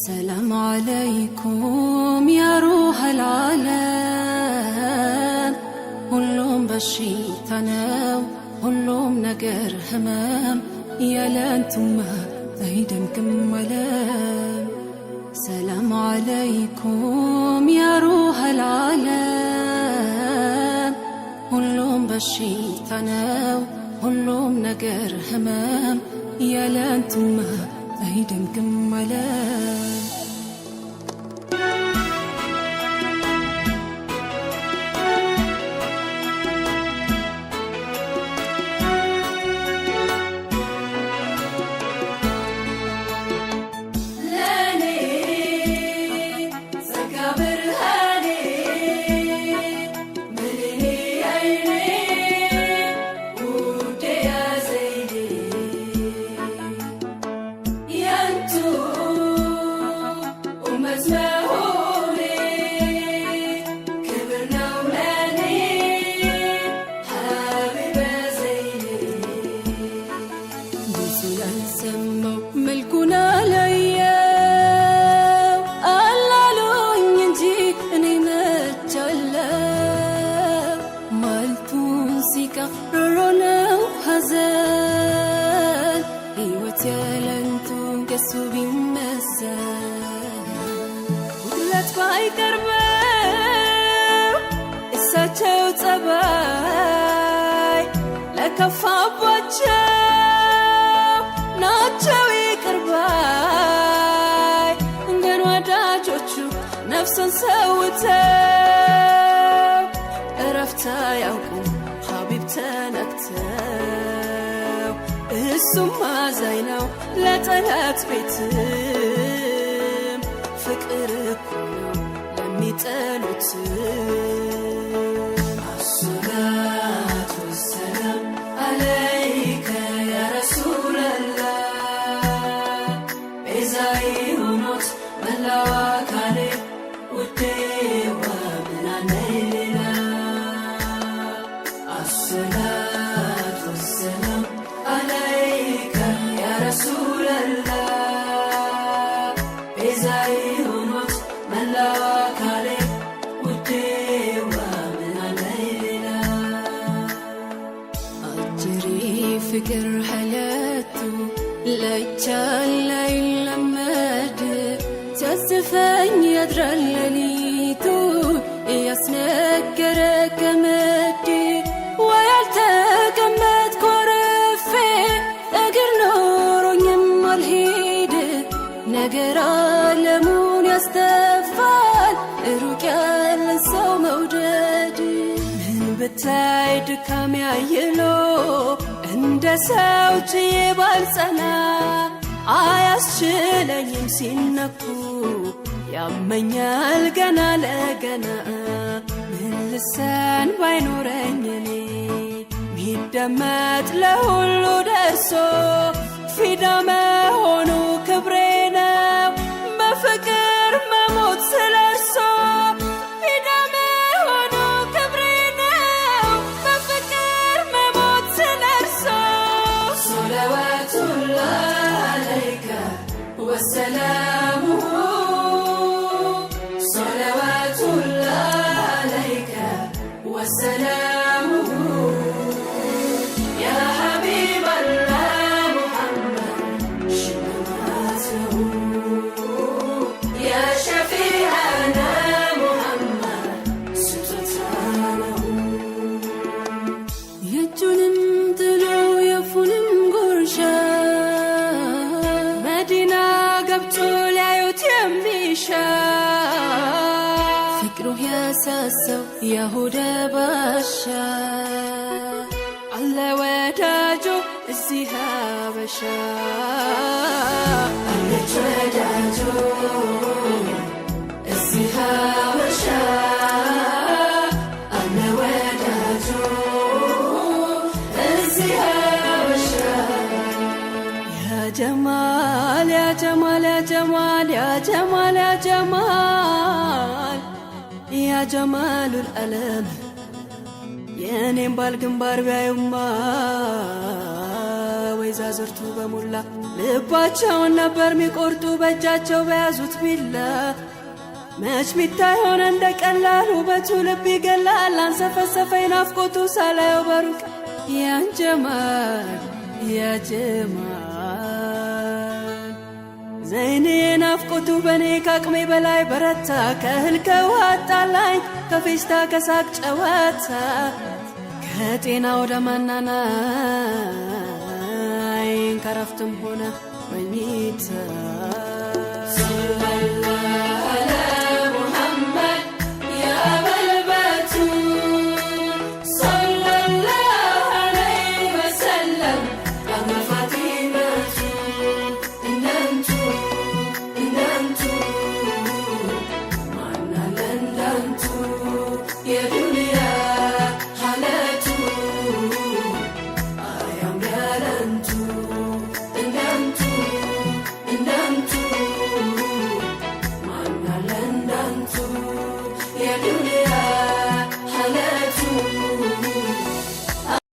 سلام عليكم يا روح العالم ሁሉም በሽታ ነው ሁሉም ነገር ህመም ያላንቱማ አይደምቅም ዓለም سلام عليكم يا روح العالم ሁሉም በሽታ ነው ሁሉም ነገር ህመም ያላንቱማ አይደምቅም ዓለም ከፋባቸው ናቸው ይቅርባይ እንገን ወዳጆቹ ነፍስን ሰውተው እረፍት አያውቁም ሀቢብ ተነክተው እሱም አዛኝ ነው ለጠላት ቤትም ፍቅር እኮ ነው ለሚጠሉት عليك يا رسول الله بزاي ونوت ملاك عليك ودي ومن الليلة الصلاة والسلام عليك يا رسول الله بزاي ونوت ملاك عليك ودي فكر حياته لا يتشال لا يلمد تزفن يدرى الليتو يسنكر كمدي ويلتكمت كورفي اقر نور يما الهيد نقر عالمون يستفاد ركال السو موجد من بتايد كام يعيلو እንደ ሰውት ይባልጸና አያስችለኝም ሲነኩ ያመኛል ገና ለገና ምን ልሰን ባይኖረኝ እኔ ሚደመጥ ለሁሉ ደርሶ ፊዳ መሆኑ ክብሬ ነው በፍቅር መሞት ስለርሶ وسلامه صلوات الله عليك وسلامه يا حبيب الله محمد شفاعته يا شفيعنا محمد سترتانه يجنم طلو يفنم قرشا فكره يا ساسو يهودا باشا الله وداجو الزيها باشا الله وداجو الزيها باشا الله وداجو الزيها باشا يا جمال يا جمال يا جمال يا جمال يا جمال يا جمال الألم يا نيم بالجنبار بيوما ወይዛዝርቱ በሙላ ልባቸውን ነበር ሚቆርጡ በእጃቸው በያዙት ቢላ። መች ሚታይ ሆነ እንደ ቀላል ውበቱ ልብ ይገላል። አንሰፈሰፈኝ ናፍቆቱ ሳላየው በሩቅ ያን ጀማል ያ ጀማል። ዘይኔ ናፍቆቱ በኔ ካቅሜ በላይ በረታ። ከእህል ከውሃ አጣላኝ ከፌስታ ከሳቅ ጨዋታ ከጤና ወደ ማናናይ ከረፍትም ሆነ መኝታ Yeah.